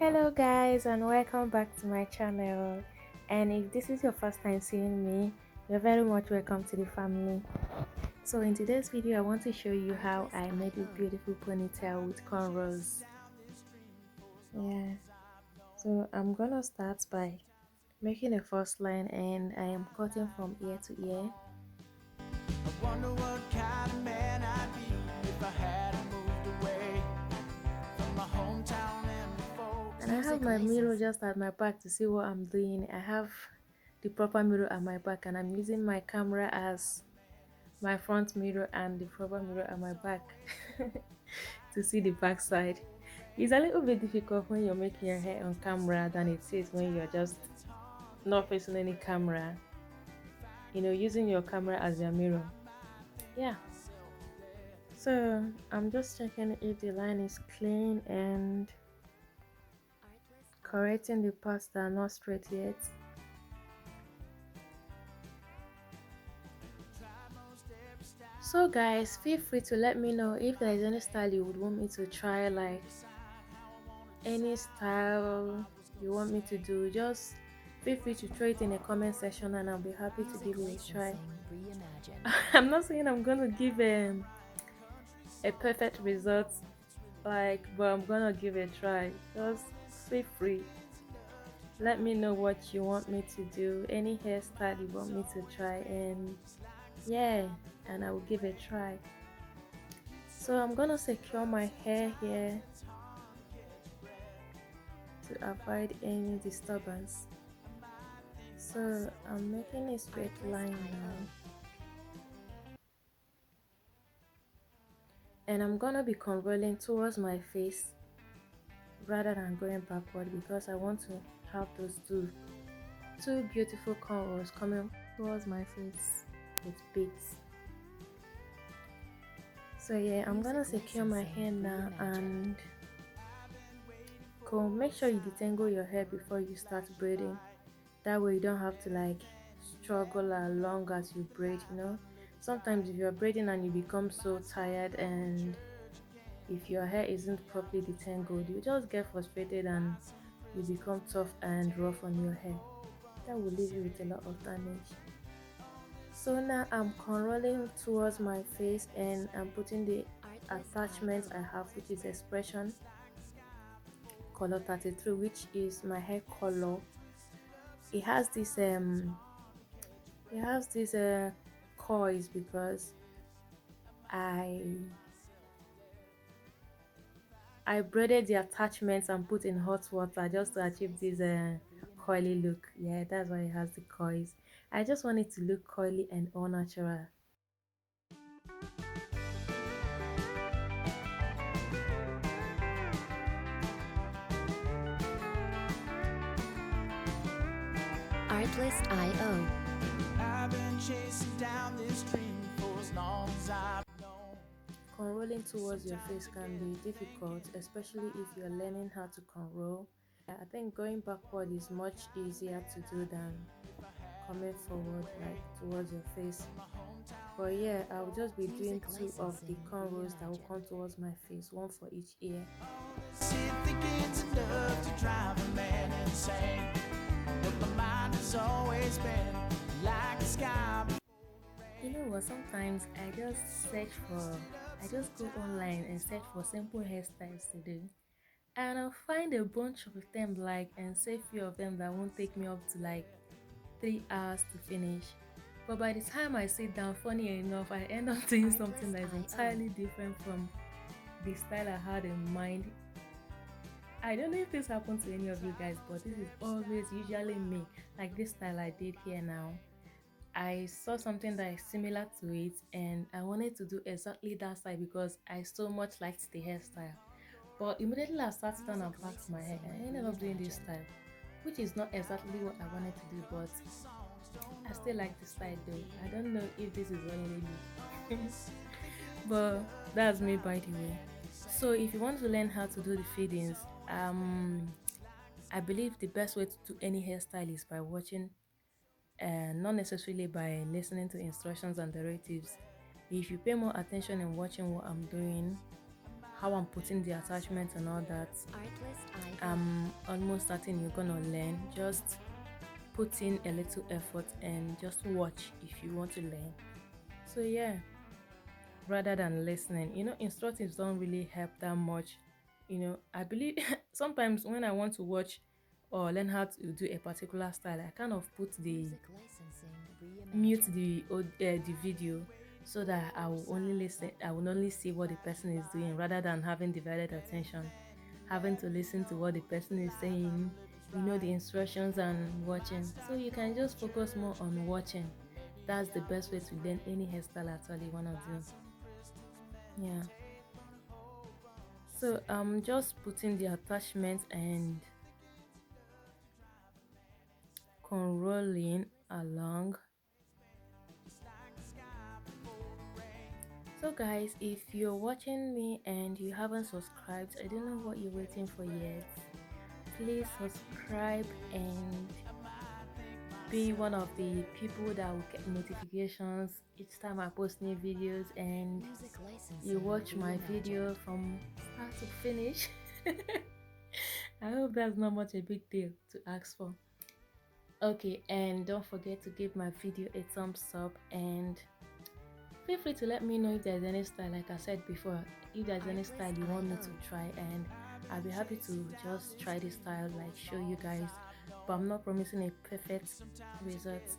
Hello guys and welcome back to my channel, and if this is your first time seeing me, you're very much welcome to the family. So in today's video I want to show you how I made this beautiful ponytail with cornrows. Yeah, so I'm gonna start by making a first line and I am cutting from ear to ear. I wonder what kind of man I'd be if I hadn't moved away from my hometown and the folks. And I have my mirror just at my back to see what I'm doing. I have the proper mirror at my back and I'm using my camera as my front mirror and the proper mirror at my back to see the back side. It's a little bit difficult when you're making your hair on camera than it is when you're just not facing any camera, using your camera as your mirror. Yeah, so I'm just checking if the line is clean and correcting the parts that are not straight yet. So guys, feel free to let me know if there is any style you would want me to try, like any style you want me to do. Just feel free to throw it in the comment section and I'll be happy to give it a try. I'm not saying I'm gonna give a perfect result, but I'm gonna give it a try. Just feel free, let me know what you want me to do, any hairstyle you want me to try, and yeah, and I will give it a try. So I'm gonna secure my hair here to avoid any disturbance. So I'm making a straight line now, and I'm gonna be conrolling towards my face rather than going backward because I want to have those two beautiful cornrows coming towards my face with beads. So yeah, I'm gonna secure my hair now and comb. Make sure you detangle your hair before you start braiding. That way you don't have to struggle along as you braid. Sometimes if you're braiding and you become so tired, and if your hair isn't properly detangled, you just get frustrated and you become tough and rough on your hair. That will leave you with a lot of damage. So now I'm conrolling towards my face and I'm putting the attachment I have, which is expression color 33, which is my hair color. It has this coils because I braided the attachments and put in hot water just to achieve this coily look. Yeah, that's why it has the coils. I just want it to look coily and all natural. Artlist.io. I've been chasing down this dream for as long as I've known. Conrolling towards your face can be difficult, especially if you're learning how to conroll. I think going backward is much easier to do than coming forward towards your face. But yeah, I'll just be doing two of the cornrows that will come towards my face, one for each ear. Thinking it's enough to drive a man insane, but my mind has always been like a sky. You know what, sometimes I just go online and search for simple hairstyles to do, and I'll find a bunch of them and say few of them that won't take me up to 3 hours to finish. But by the time I sit down, funny enough, I end up doing something that is entirely different from the style I had in mind. I don't know if this happened to any of you guys, but this is always usually me. Like this style I did here now, I saw something that is similar to it and I wanted to do exactly that style because I so much liked the hairstyle. But immediately I sat down and packed my hair, I ended up doing this style, which is not exactly what I wanted to do, but I still like the style though. I don't know if this is only me. But that's me, by the way. So if you want to learn how to do the fadings, I believe the best way to do any hairstyle is by watching, and not necessarily by listening to instructions and directives. If you pay more attention in watching what I'm doing, how I'm putting the attachments and all that, I'm almost certain you're gonna learn. Just put in a little effort and just watch if you want to learn. So yeah, rather than listening, instructions don't really help that much. I believe sometimes when I want to watch or learn how to do a particular style, I kind of put the mute the video, so that I will only listen, I will only see what the person is doing, rather than having divided attention, having to listen to what the person is saying, the instructions and watching. So you can just focus more on watching. That's the best way to learn any hairstyle at all you want to do. Yeah. So I'm just putting the attachment and rolling along. So guys, if you're watching me and you haven't subscribed, I don't know what you're waiting for yet. Please subscribe and be one of the people that will get notifications each time I post new videos, and you watch my video from start to finish. I hope that's not much a big deal to ask for. Okay, and don't forget to give my video a thumbs up, and feel free to let me know if there's any style, like I said before, if there's any style you want me to try, and I'll be happy to just try this style, like show you guys, but I'm not promising a perfect result.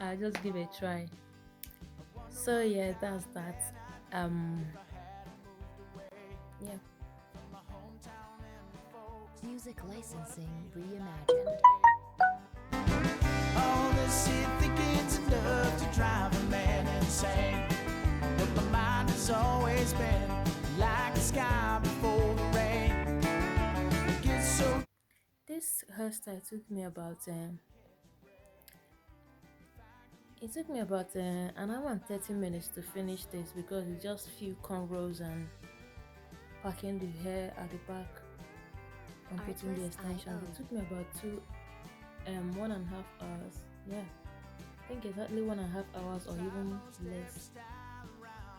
I'll just give it a try. So yeah, that's that. Yeah. Music licensing reimagined. All this shit thinking's enough to drive a man insane. But my mind has always been like the sky before the rain. It gets so. This hairstyle took me about it took me about an hour and 30 minutes to finish this, because it's just few cornrows and packing the hair at the back and putting the extensions. It took me about 1.5 hours. Yeah, I think exactly 1.5 hours or even less.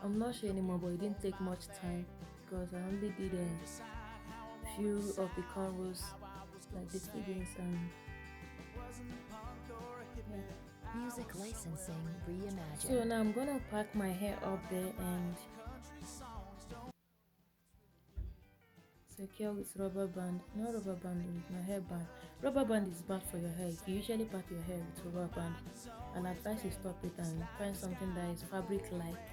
I'm not sure anymore, but it didn't take much time because I only did a few of the cornrows, like the figures, and yeah. Music licensing reimagined. So now I'm gonna pack my hair up there and secure with rubber band. Not rubber band, with my hair band. Rubber band is bad for your hair. If you usually pack your hair with rubber band, and advise you stop it and find something that is fabric like.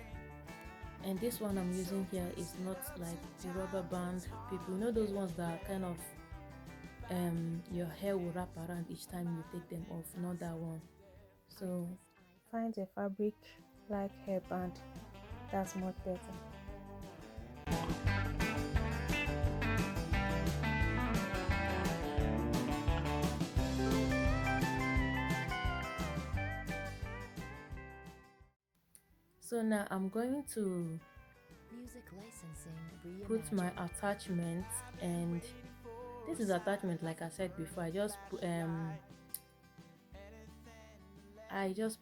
And this one I'm using here is not like the rubber band people. Those ones that kind of your hair will wrap around each time you take them off. Not that one. So find a fabric like hairband. That's much better. So now I'm going to put my attachment, and this is attachment, like I said before. I just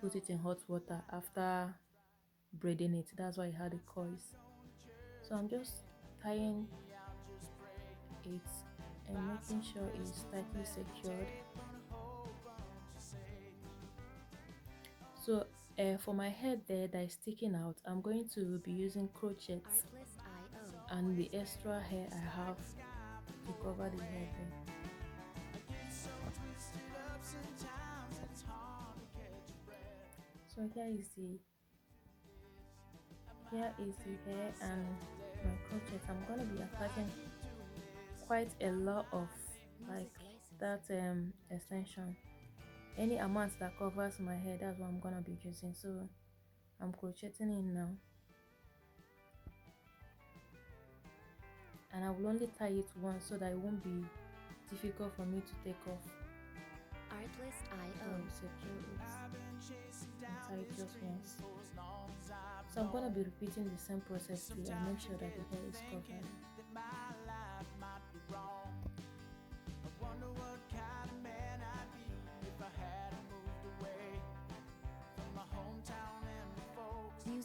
put it in hot water after braiding it. That's why it had the coils. So I'm just tying it and making sure it's tightly secured. So for my head there that is sticking out, I'm going to be using crochets and the extra hair I have to cover the hair there. So here is the hair and my crochet. I'm gonna be attaching quite a lot of like that extension. Any amount that covers my hair, that's what I'm gonna be using. So I'm crocheting in now, and I will only tie it once so that it won't be difficult for me to take off. Secure it and tie it just once. So I'm gonna be repeating the same process till I make sure that the hair is covered.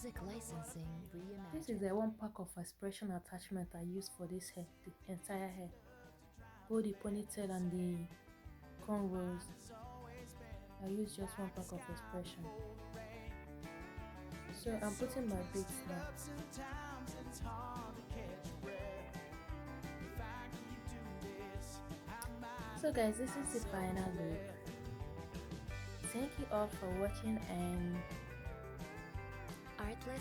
Music licensing This is the reimagined. one pack of expression attachment I used for this hair, the entire hair, both the ponytail and the cornrows. I use just one pack of expression. So I'm putting my beads now. So guys, this is the final look. Thank you all for watching, and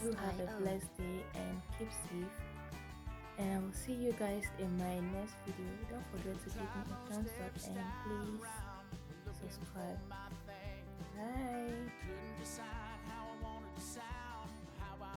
do have a Artlist.io. blessed day and keep safe. And I will see you guys in my next video. Don't forget to give me a thumbs up and please subscribe. Bye.